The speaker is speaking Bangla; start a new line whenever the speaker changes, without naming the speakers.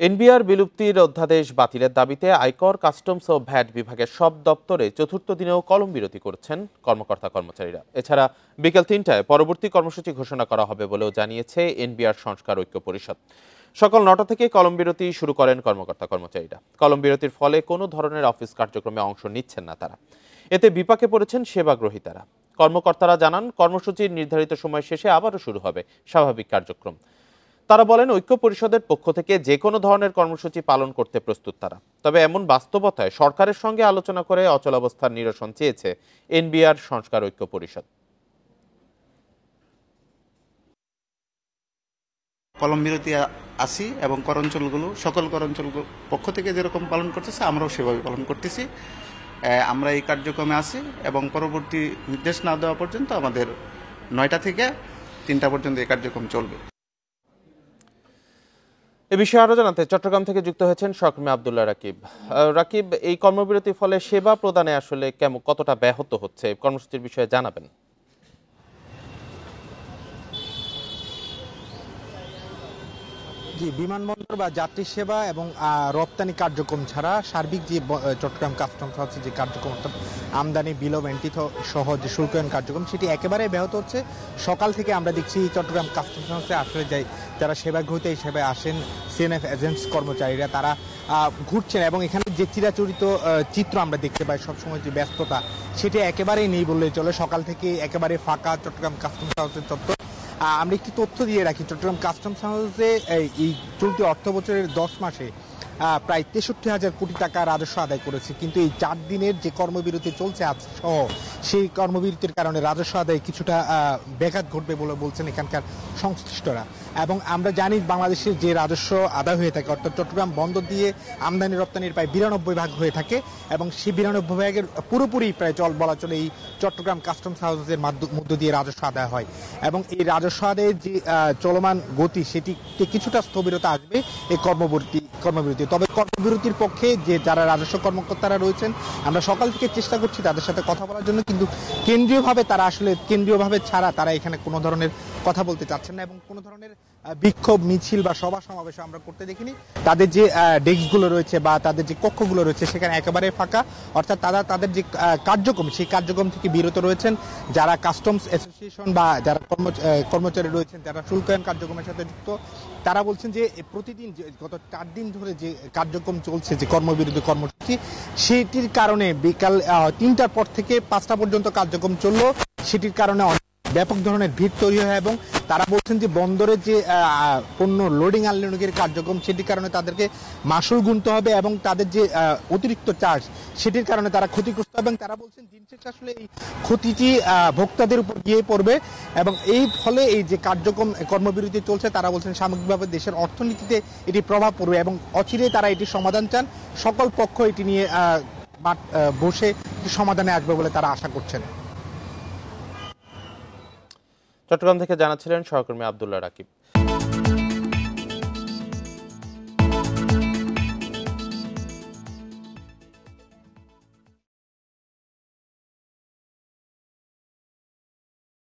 এনবিআর বিলুপ্তির অধ্যাদেশ বাতিলের দাবিতে আয়কর, কাস্টমস ও ভ্যাট বিভাগের সব দপ্তরে চতুর্থ দিনেও কলম বিরতি করছেন কর্মকর্তা কর্মচারীরা। এছাড়া বিকেল ৩টায় পরবর্তী কর্মসূচি ঘোষণা করা হবে বলেও জানিয়েছে এনবিআর সংস্কার ঐক্য পরিষদ। সকাল ৯টা থেকে কলম বিরতি শুরু করেন কর্মকর্তা কর্মচারীরা। কলম বিরতির ফলে কোনো ধরনের অফিস কার্যক্রমে অংশ নিচ্ছেন না তারা। এতে বিপাকে পড়েছেন সেবাগ্রহীতারা। কর্মকর্তারা জানান, কর্মসূচির নির্ধারিত সময় শেষে আবারও শুরু হবে স্বাভাবিক কার্যক্রম। তারা বলেন, ঐক্য পরিষদের পক্ষ থেকে যে কোনো ধরনের কর্মসূচি পালন করতে প্রস্তুত তারা। তবে এমন বাস্তবতায় সরকারের সঙ্গে আলোচনা করে অচলাবস্থার নিরসন চেয়েছে এনবিআর সংস্কার ঐক্য পরিষদ।
কলম বিরতি আসি এবং করঞ্চলগুলো সকল করঞ্চলগুলো পক্ষ থেকে যেরকম পালন করতেছে আমরাও সেভাবে পালন করতেছি। আমরা এই কার্যক্রমে আছি এবং পরবর্তী নির্দেশ না দেওয়া পর্যন্ত আমাদের ৯টা থেকে ৩টা পর্যন্ত এই কার্যক্রম চলবে।
এ বিষয়ে আরো জানাতে চট্টগ্রাম থেকে যুক্ত হয়েছেন সহকর্মী আব্দুল্লাহ রাকিব। রাকিব, এই কর্মবিরতির ফলে সেবা প্রদানে আসলে কতটা ব্যাহত হচ্ছে, কর্মসূচির বিষয়ে জানাবেন।
জি, বিমানবন্দর বা যাত্রী সেবা এবং রপ্তানি কার্যক্রম ছাড়া সার্বিক যে চট্টগ্রাম কাস্টমস হাউসের যে কার্যক্রম, অর্থাৎ আমদানি, বিল অফ এন্ট্রি সহ যে শুল্কায়ন কার্যক্রম, সেটি একেবারে ব্যাহত হচ্ছে। সকাল থেকে আমরা দেখছি চট্টগ্রাম কাস্টমস হাউসে আসলে যারা সেবাগ্রহীতা হিসেবে আসেন, সিএনএফ এজেন্টস কর্মচারীরা, তারা ঘুরছেন এবং এখানে যে চিরাচরিত চিত্র আমরা দেখতে পাই সবসময়, যে ব্যস্ততা, সেটি একেবারেই নেই বললেই চলে। সকাল থেকে একেবারে ফাঁকা চট্টগ্রাম কাস্টমস হাউসের চত্বর। আমরা একটি তথ্য দিয়ে রাখি, চট্টগ্রাম কাস্টমস হাউসে এই চলতি অর্থ বছরের 10 মাসে প্রায় 63,000 কোটি টাকা রাজস্ব আদায় করেছে। কিন্তু এই 4 দিনের যে কর্মবিরতি চলছে আজ সহ, সেই কর্মবিরতির কারণে রাজস্ব আদায় কিছুটা ব্যাঘাত ঘটবে বলে বলছেন এখানকার সংশ্লিষ্টরা। এবং আমরা জানি, বাংলাদেশের যে রাজস্ব আদায় হয়ে থাকে, অর্থাৎ চট্টগ্রাম বন্দর দিয়ে আমদানি রপ্তানির প্রায় 92% হয়ে থাকে এবং সেই 92% পুরোপুরি প্রায় বলা চলে এই চট্টগ্রাম কাস্টমস হাউসের মধ্য দিয়ে রাজস্ব আদায় হয়। এবং এই রাজস্ব আদায়ের যে চলমান গতি, সেটিতে কিছুটা স্থবিরতা আসবে এই কর্মবিরতি। তবে কর্মবিরতির পক্ষে যে যারা রাজস্ব কর্মকর্তারা রয়েছেন, আমরা সকাল থেকে চেষ্টা করছি তাদের সাথে কথা বলার জন্য, কিন্তু কেন্দ্রীয়ভাবে ছাড়া তারা এখানে কোনো ধরনের কথা বলতে চাচ্ছেন না এবং কোনো ধরনের বিক্ষোভ, মিছিল বা সভা সমাবেশ আমরা করতে দেখিনি। তাদের যে ডেস্কগুলো রয়েছে বা তাদের যে কক্ষগুলো রয়েছে, সেখানে একেবারে ফাঁকা। অর্থাৎ তাদের যে কার্যক্রম, সেই কার্যক্রম থেকে বিরত রয়েছেন। যারা কাস্টমস অ্যাসোসিয়েশন বা যারা কর্মচারী রয়েছেন, যারা শুল্কায়ন কার্যক্রমের সাথে যুক্ত, তারা বলছেন যে প্রতিদিন গত 4 দিন ধরে যে কার্যক্রম চলছে, যে কর্মবিরতি কর্মসূচি, সেটির কারণে বিকাল 3টার পর থেকে 5টা পর্যন্ত কার্যক্রম চললো। সেটির কারণে ব্যাপক ধরনের ভিড় তৈরি হয় এবং তারা বলছেন যে বন্দরের যে পণ্য লোডিং আনলোডিংয়ের কার্যক্রম, সেটির কারণে তাদেরকে মাসুল গুনতে হবে এবং তাদের যে অতিরিক্ত চার্জ, সেটির কারণে তারা ক্ষতিগ্রস্ত। এবং তারা বলছেন দিন শেষে আসলে এই ক্ষতিটি ভোক্তাদের উপর গিয়ে পড়বে এবং এই ফলে এই যে কর্মবিরতি চলছে, তারা বলছেন সামগ্রিকভাবে দেশের অর্থনীতিতে এটি প্রভাব পড়বে এবং অচিরেই তারা এটি সমাধান চান। সকল পক্ষ এটি নিয়ে বসে সমাধানে আসবে বলে তারা আশা করছেন।
চট্টগ্রাম থেকে জানাচ্ছিলেন সহকর্মী আব্দুল্লাহ রাকিব।